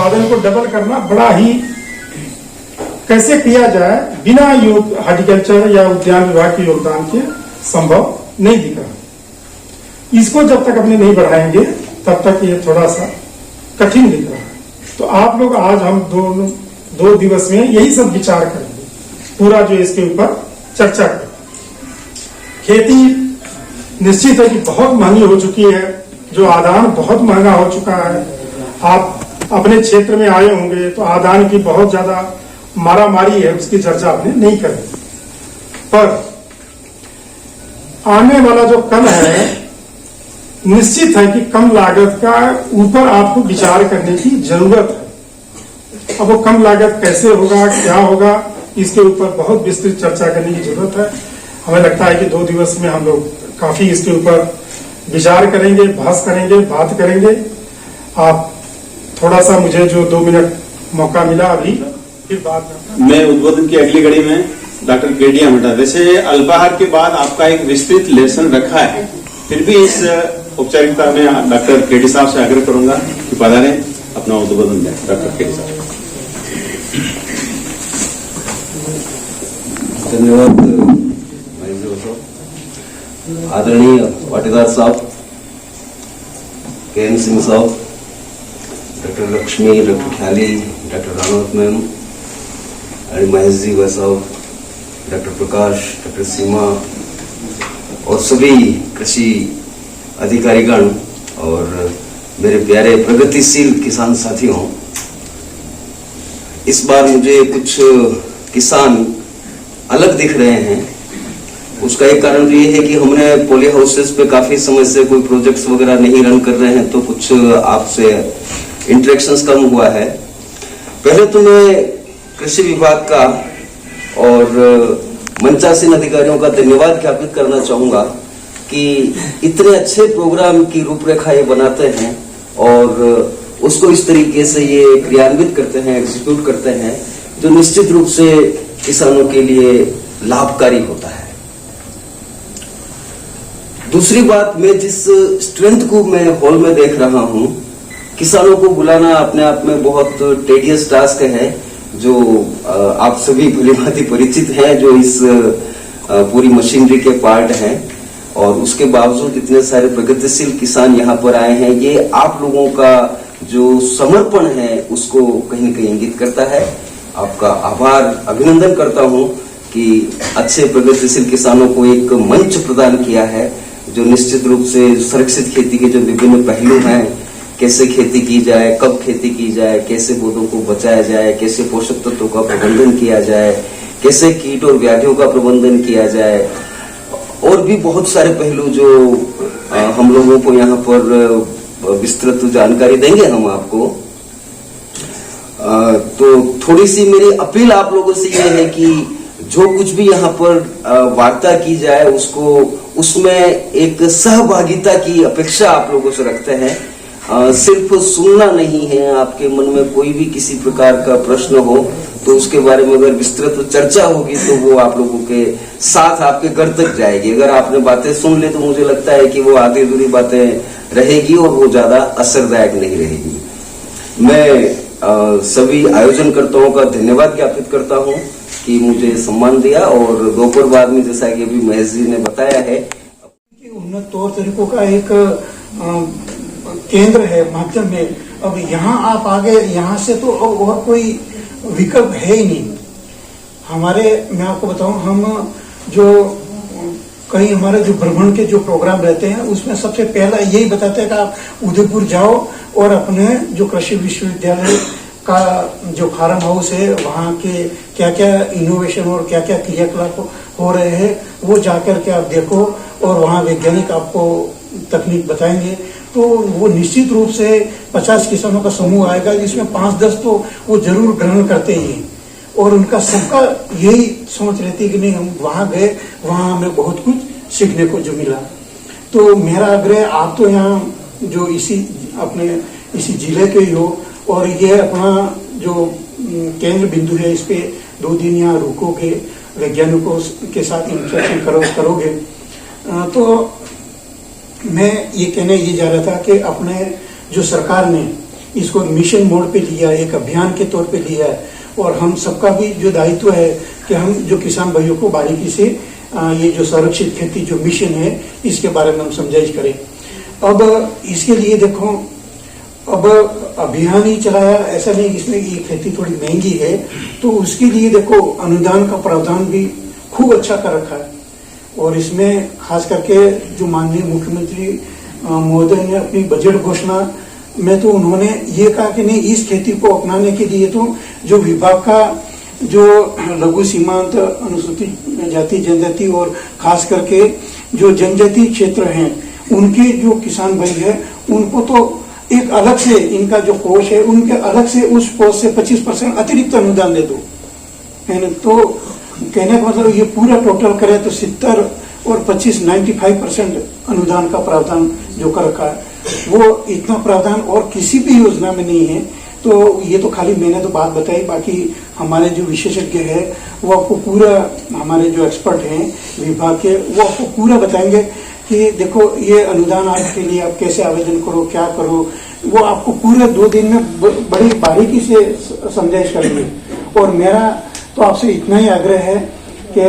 उत्पादन को डबल करना बड़ा ही कैसे किया जाए बिना हॉर्टिकल्चर या उद्यान विभाग के योगदान के संभव नहीं दिख रहा। इसको जब तक अपने नहीं बढ़ाएंगे तब तक ये थोड़ा सा कठिन दिख रहा है। तो आप लोग आज हम दो दिवस में यही सब विचार करेंगे, पूरा जो इसके ऊपर चर्चा करें। खेती निश्चित है कि बहुत महंगी हो चुकी है, जो आदान बहुत महंगा हो चुका है। आप अपने क्षेत्र में आए होंगे तो आदान की बहुत ज्यादा मारामारी है, उसकी चर्चा आपने नहीं करी। पर आने वाला जो कल है, निश्चित है कि कम लागत का ऊपर आपको विचार करने की जरूरत है। अब वो कम लागत कैसे होगा, क्या होगा, इसके ऊपर बहुत विस्तृत चर्चा करने की जरूरत है। हमें लगता है कि 2 दिवस में हम लोग काफी इसके ऊपर विचार करेंगे, बहस करेंगे, बात करेंगे। आप थोड़ा सा मुझे जो 2 मिनट मौका मिला अभी, फिर बात मैं उद्बोधन की अगली घड़ी में डॉक्टर केडी अमृता, वैसे अल्पाहार के बाद आपका एक विस्तृत लेसन रखा है, फिर भी इस औपचारिकता में डॉक्टर केडी साहब से आग्रह करूंगा कि पधारें, अपना उद्बोधन दें। डॉक्टर केडी साहब। धन्यवाद आदरणीय पाटीदार साहब, के एन सिंह साहब, डॉक्टर लक्ष्मी, डॉक्टर ख्याली, डॉक्टर राणौत मैम, महेश जी भाई साहब, डॉक्टर प्रकाश, डॉक्टर सीमा और सभी कृषि अधिकारीगण और मेरे प्यारे प्रगतिशील किसान साथियों, इस बार मुझे कुछ किसान अलग दिख रहे हैं। उसका एक कारण तो ये है कि हमने पोली हाउसेस पे काफी समय से कोई प्रोजेक्ट्स वगैरह नहीं रन कर रहे हैं, तो कुछ आपसे इंटरेक्शंस कम हुआ है। पहले तो मैं कृषि विभाग का और मंचासीन अधिकारियों का धन्यवाद ज्ञापित करना चाहूंगा कि इतने अच्छे प्रोग्राम की रूपरेखा ये बनाते हैं और उसको इस तरीके से ये क्रियान्वित करते हैं, एग्जीक्यूट करते हैं, जो निश्चित रूप से किसानों के लिए लाभकारी होता है। दूसरी बात, मैं जिस स्ट्रेंथ को मैं हॉल में देख रहा हूं, किसानों को बुलाना अपने आप में बहुत टेडियस टास्क है, जो आप सभी भलीभांति परिचित हैं, जो इस पूरी मशीनरी के पार्ट हैं, और उसके बावजूद इतने सारे प्रगतिशील किसान यहाँ पर आए हैं। ये आप लोगों का जो समर्पण है उसको कहीं न कहीं इंगित करता है। आपका आभार, अभिनंदन करता हूं कि अच्छे प्रगतिशील किसानों को एक मंच प्रदान किया है, जो निश्चित रूप से सुरक्षित खेती के जो विभिन्न पहलू हैं, कैसे खेती की जाए, कब खेती की जाए, कैसे पौधों को बचाया जाए, कैसे पोषक तत्वों का प्रबंधन किया जाए, कैसे कीट और व्याधियों का प्रबंधन किया जाए, और भी बहुत सारे पहलू जो हम लोगों को यहाँ पर विस्तृत जानकारी देंगे हम आपको। तो थोड़ी सी मेरी अपील आप लोगों से यह है कि जो कुछ भी यहाँ पर वार्ता की जाए उसमें एक सहभागिता की अपेक्षा आप लोगों से रखते हैं। सिर्फ सुनना नहीं है। आपके मन में कोई भी किसी प्रकार का प्रश्न हो तो उसके बारे में अगर विस्तृत चर्चा होगी तो वो आप लोगों के साथ आपके घर तक जाएगी। अगर आपने बातें सुन ली तो मुझे लगता है कि वो आधी अधूरी बातें रहेगी और वो ज्यादा असरदायक नहीं रहेगी। मैं सभी आयोजनकर्ताओं का धन्यवाद ज्ञापित करता हूं कि मुझे सम्मान दिया, और दोपहर बाद में जैसा कि अभी महेश जी ने बताया है, उन्नत तौर तरीकों का एक केंद्र है, माध्यम है। अब यहाँ आप आगे, यहाँ से तो और कोई विकल्प है ही नहीं हमारे। मैं आपको बताऊं, हम जो कहीं हमारे जो भ्रमण के जो प्रोग्राम रहते हैं उसमें सबसे पहला यही बताते हैं कि आप उदयपुर जाओ और अपने जो कृषि विश्वविद्यालय का जो फार्म हाउस है वहाँ के क्या क्या इनोवेशन और क्या क्या क्रियाकलाप हो रहे हैं वो जाकर के आप देखो, और वहाँ वैज्ञानिक आपको तकनीक बताएंगे। तो वो निश्चित रूप से 50 किसानों का समूह आएगा, जिसमें 5-10 तो वो जरूर ग्रहण करते ही हैं, और उनका सबका यही सोच रहती है कि नहीं, हम वहां गए, वहां हमें बहुत कुछ सीखने को जो मिला। तो मेरा आग्रह, आप तो यहाँ जो इसी जिले के ही हो, और ये अपना जो केंद्र बिंदु है, इस पे 2 दिन यहाँ रुकोगे, वैज्ञानिकों के साथ इंटरेक्शन करोगे। तो मैं ये कहने ये जा रहा था कि अपने जो सरकार ने इसको मिशन मोड पे लिया, एक अभियान के तौर पे लिया है। और हम सबका भी जो दायित्व है कि हम जो किसान भाइयों को बारीकी से ये जो संरक्षित खेती जो मिशन है इसके बारे में हम समझाइश करें। अब इसके लिए देखो, अब अभियान ही चलाया ऐसा नहीं, इसमें ये खेती थोड़ी महंगी है तो उसके लिए देखो अनुदान का प्रावधान भी खूब अच्छा कर रखा है। और इसमें खास करके जो माननीय मुख्यमंत्री महोदय ने अपनी बजट घोषणा में तो उन्होंने ये कहा कि नहीं, इस खेती को अपनाने के लिए तो जो विभाग का जो लघु सीमांत अनुसूचित जाति जनजाति और खास करके जो जनजाति क्षेत्र हैं उनके जो किसान भाई है उनको तो एक अलग से इनका जो कोष है उनके अलग से उस कोष से 25% अतिरिक्त अनुदान दे दो, है ना। तो कहने का मतलब ये पूरा टोटल करें तो 70 और 25 95% अनुदान का प्रावधान जो कर रखा है वो इतना प्रावधान और किसी भी योजना में नहीं है। तो ये तो खाली मैंने तो बात बताई, बाकी हमारे जो विशेषज्ञ है वो आपको पूरा, हमारे जो एक्सपर्ट हैं विभाग के वो आपको पूरा बताएंगे कि देखो ये अनुदान आपके लिए आप कैसे आवेदन करो, क्या करो, वो आपको पूरे 2 दिन में बड़ी बारीकी से समझाइश करेंगे। और मेरा तो आपसे इतना ही आग्रह है कि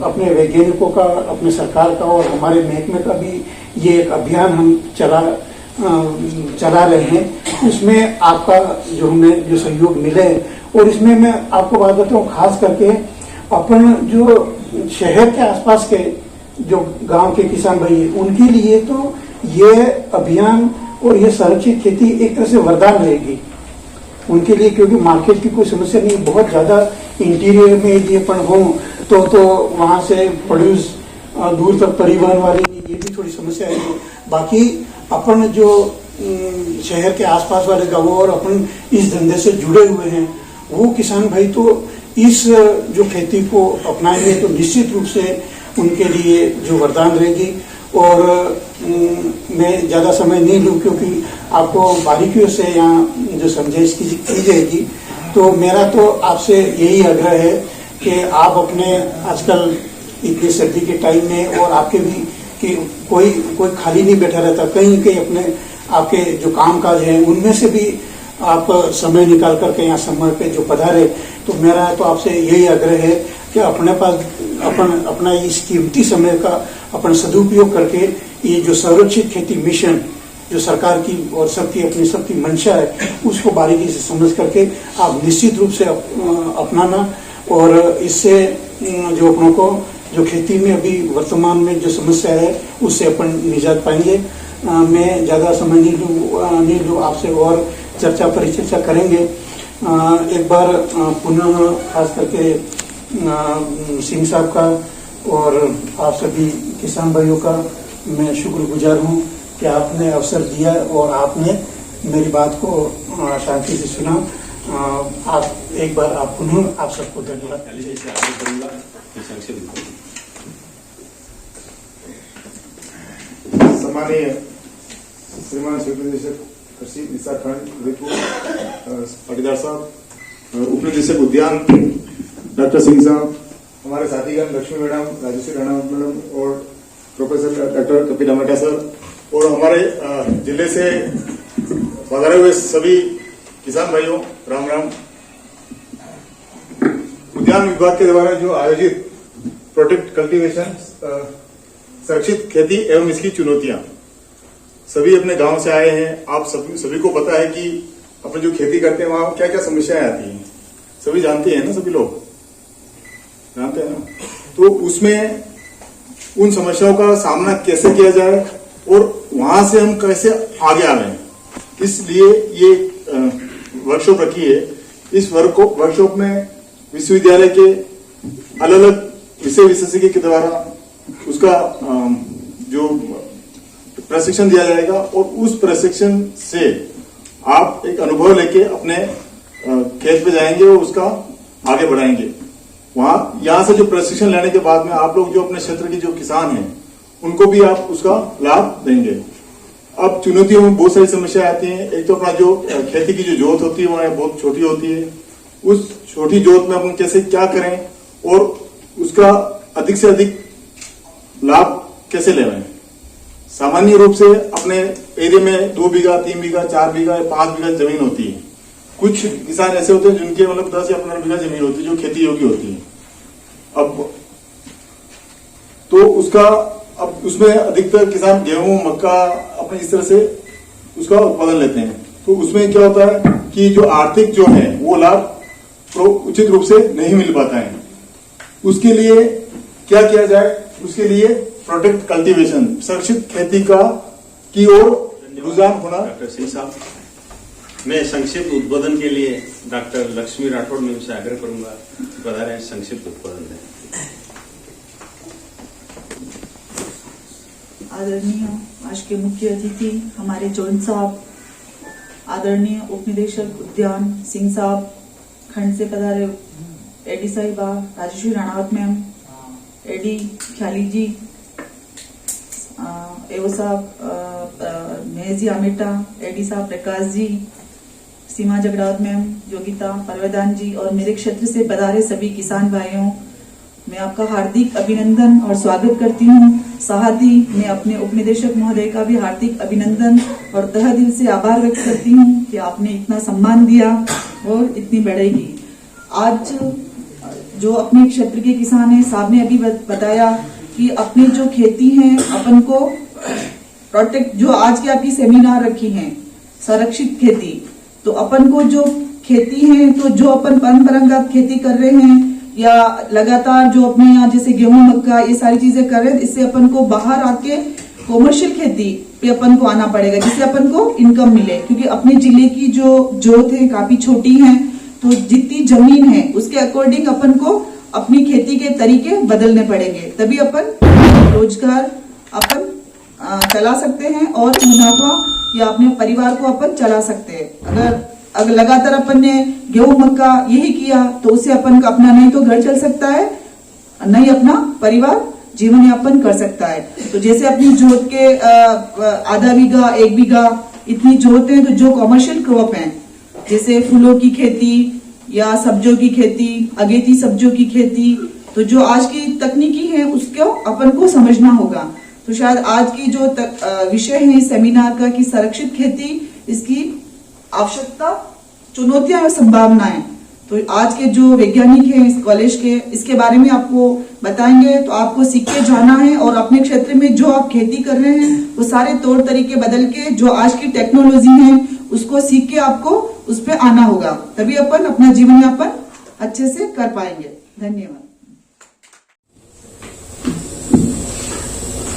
अपने वैज्ञानिकों का, अपने सरकार का और हमारे महकमे का भी ये एक अभियान हम चला रहे हैं, उसमें आपका जो हमें जो सहयोग मिले। और इसमें मैं आपको बात बताऊं, खास करके अपन जो शहर के आसपास के जो गांव के किसान भाई हैं उनके लिए तो ये अभियान और ये संरक्षित खेती एक तरह से वरदान रहेगी उनके लिए, क्योंकि मार्केट की कोई समस्या नहीं, बहुत ज्यादा इंटीरियर में यदि अपन हो तो वहां से प्रोड्यूस दूर तक परिवहन वाली ये भी थोड़ी समस्या है। बाकी अपन जो शहर के आसपास वाले गांवों और अपन इस धंधे से जुड़े हुए हैं वो किसान भाई तो इस जो खेती को अपनाएंगे तो निश्चित रूप से उनके लिए जो वरदान रहेगी। और मैं ज्यादा समय नहीं लूं क्योंकि आपको बारीकियों से यहाँ जो समझाइश की जाएगी। तो मेरा तो आपसे यही आग्रह है कि आप अपने आजकल इतनी सर्दी के टाइम में और आपके भी कि कोई खाली नहीं बैठा रहता, कहीं कहीं अपने आपके जो काम काज है उनमें से भी आप समय निकाल करके यहाँ समय पे जो पधारे। तो मेरा तो आपसे यही आग्रह है कि अपने पास अपना इस कीमती समय का अपन सदुपयोग करके ये जो संरक्षित खेती मिशन जो सरकार की और सबकी मंशा है उसको बारीकी से समझ करके आप निश्चित रूप से अपनाना। और इससे जो अपनों को जो खेती में अभी वर्तमान में जो समस्या है उससे अपन निजात पाएंगे। मैं ज्यादा समय नहीं लूँ आपसे और परिचर्चा करेंगे। एक बार पुनः खास करके सिंह साहब का और आप सभी किसान भाइयों का मैं शुक्रगुजार हूँ कि आपने अवसर दिया और आपने मेरी बात को शांति से सुना। आप एक बार आप पुनः आप सबको धन्यवाद। सम्मानीय श्रीमान संयुक्त निदेशक कृषि निसार खंड उदयपुर पाटीदार साहब, उप निदेशक उद्यान डॉक्टर सिंह साहब, हमारे साथीगण लक्ष्मी मैडम, राजेश्वरी राणा मैडम और प्रोफेसर डॉक्टर कपिल अमेटा सर और हमारे जिले से पधारे हुए सभी किसान भाइयों, राम राम। उद्यान विभाग के द्वारा जो आयोजित प्रोटेक्ट कल्टीवेशन सुरक्षित खेती एवं इसकी चुनौतियां, सभी अपने गांव से आए हैं। आप सभी को पता है कि अपन जो खेती करते हैं वहां क्या क्या समस्याएं आती हैं, सभी जानते हैं ना, सभी लोग जानते हैं ना। तो उसमें उन समस्याओं का सामना कैसे किया जाए और वहां से हम कैसे आगे आ रहे हैं, इसलिए ये वर्कशॉप रखी है। इस वर्कशॉप में विश्वविद्यालय के अलग अलग विषय विशेषज्ञ के द्वारा उसका जो प्रशिक्षण दिया जाएगा और उस प्रशिक्षण से आप एक अनुभव लेके अपने खेत पे जाएंगे और उसका आगे बढ़ाएंगे। यहाँ से जो प्रशिक्षण लेने के बाद में आप लोग जो अपने क्षेत्र के जो किसान हैं उनको भी आप उसका लाभ देंगे। अब चुनौतियों में बहुत सारी समस्याएं आती हैं। एक तो अपना जो खेती की जो जोत होती है वह बहुत छोटी होती है, उस छोटी जोत में अपन कैसे क्या करें और उसका अधिक से अधिक लाभ कैसे ले रहे हैं। सामान्य रूप से अपने एरिया में 2 बीघा, 3 बीघा, 4 बीघा, 5 बीघा जमीन होती है। कुछ किसान ऐसे होते हैं जिनके मतलब 10 या 15 बीघा जमीन होती है जो खेती योग्य होती है। अब तो उसमें अधिकतर किसान गेहूं, मक्का अपने इस तरह से उसका उत्पादन लेते हैं। तो उसमें क्या होता है कि जो आर्थिक जो है वो लाभ उचित रूप से नहीं मिल पाता है। उसके लिए क्या किया जाए? उसके लिए प्रोटेक्ट कल्टीवेशन, सुरक्षित खेती की ओर रुझान होना। डॉक्टर सिंह साहब, मैं संक्षिप्त उद्बोधन के लिए डॉक्टर लक्ष्मी राठौड़ में उनसे आग्रह करूंगा कि बता रहे संक्षिप्त उद्बोधन दें। आदरणीय आज के मुख्य अतिथि हमारे जॉइंट साहब, आदरणीय उप निदेशक उद्यान सिंह साहब, खंड से पधारे एडी साहिबा राजेश्वरी राणावत मैम, एडी ख्याली जी, एओ साहब मेहजी आमेटा, एडी साहब प्रकाश जी, सीमा जगड़ावत मैम, योगिता परवेदान जी और मेरे क्षेत्र से पधारे सभी किसान भाइयों, मैं आपका हार्दिक अभिनंदन और स्वागत करती हूँ। साथ ही मैं अपने उप निदेशक महोदय का भी हार्दिक अभिनंदन और तहे दिल से आभार व्यक्त करती हूँ कि आपने इतना सम्मान दिया और इतनी बढ़ाई की। आज जो अपने क्षेत्र के किसान हैं, साहब ने अभी बताया कि अपनी जो खेती है अपन को प्रोटेक्ट, जो आज की आपकी सेमिनार रखी है संरक्षित खेती, तो अपन को जो खेती है, तो जो अपन परंपरागत खेती कर रहे हैं या लगातार जो अपने यहाँ जैसे गेहूं, मक्का ये सारी चीजें कर रहे हैं, इससे अपन को बाहर आके कॉमर्शियल खेती पे अपन को आना पड़ेगा जिससे अपन को इनकम मिले। क्योंकि अपने जिले की जो जोत है काफी छोटी है, तो जितनी जमीन है उसके अकॉर्डिंग अपन को अपनी खेती के तरीके बदलने पड़ेंगे, तभी अपन रोजगार अपन चला सकते हैं और मुनाफा या अपने परिवार को अपन चला सकते हैं। अगर लगातार अपन ने गेहूं, मक्का यही किया तो उससे अपन का अपना नहीं तो घर चल सकता है, नहीं अपना परिवार जीवन यापन कर सकता है। तो जैसे अपनी जोत के आधा बीघा, 1 बीघा इतनी जोत है, तो जो कॉमर्शियल क्रॉप है जैसे फूलों की खेती या सब्जियों की खेती, अगेती सब्जियों की खेती, तो जो आज की तकनीकी है उसको अपन को समझना होगा। तो शायद आज की जो विषय है इस सेमिनार का कि संरक्षित खेती, इसकी आवश्यकता, चुनौतियां और संभावनाएं, तो आज के जो वैज्ञानिक हैं इस कॉलेज के, इसके बारे में आपको बताएंगे। तो आपको सीख के जाना है और अपने क्षेत्र में जो आप खेती कर रहे हैं वो सारे तौर तरीके बदल के जो आज की टेक्नोलॉजी है उसको सीख के आपको उस पर आना होगा, तभी अपन अपना जीवन यापन अच्छे से कर पाएंगे। धन्यवाद।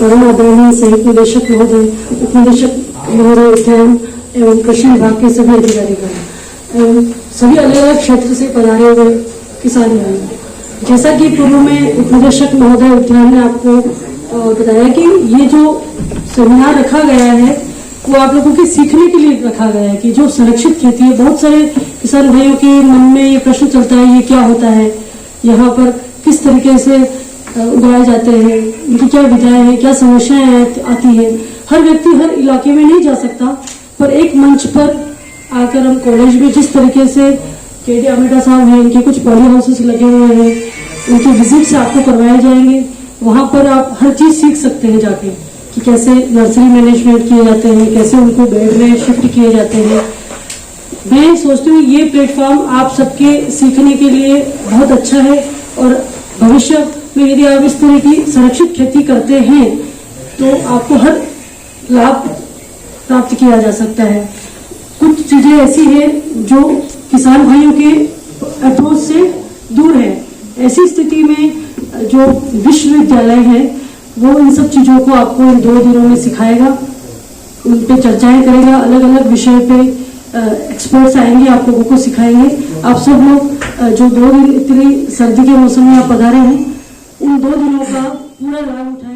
आदरणीय संयुक्त निदेशक महोदय, उप निदेशक महोदय उद्यान एवं कृषि विभाग के सभी अधिकारीगण एवं सभी अलग अलग क्षेत्र से पधारे हुए किसान भाई, जैसा कि पूर्व में उप निदेशक महोदय उद्यान ने आपको बताया कि ये जो सेमिनार रखा गया है वो आप लोगों के सीखने के लिए रखा गया है कि जो संरक्षित खेती है, बहुत सारे किसान भाइयों के मन में ये प्रश्न चलता है ये क्या होता है, यहाँ पर किस तरीके से उगाए जाते हैं, इनकी क्या विधाएं हैं, क्या समस्याएं आती है। हर व्यक्ति हर इलाके में नहीं जा सकता, पर एक मंच पर आकर हम कॉलेज में जिस तरीके से केडी आमेटा साहब हैं, इनके कुछ पॉली हाउसेस लगे हुए हैं, उनके विजिट से आपको करवाए जाएंगे, वहां पर आप हर चीज सीख सकते हैं जाके कि कैसे नर्सरी मैनेजमेंट किए जाते हैं, कैसे उनको बेड में शिफ्ट किए जाते हैं। मैं सोचती हूँ ये प्लेटफॉर्म आप सबके सीखने के लिए बहुत अच्छा है और भविष्य में यदि आप इस तरह की संरक्षित खेती करते हैं तो आपको हर लाभ प्राप्त किया जा सकता है। कुछ चीजें ऐसी है जो किसान भाइयों के अप्रोच से दूर है, ऐसी स्थिति में जो विश्वविद्यालय है वो इन सब चीजों को आपको इन 2 दिनों में सिखाएगा, उन पे चर्चाएं करेगा, अलग अलग विषय पे एक्सपर्ट्स आएंगे, आप लोगों को सिखाएंगे। आप सब लोग जो 2 दिन इतनी सर्दी के मौसम में आप पधारे हैं, उन 2 दिनों का पूरा लाभ उठाएं।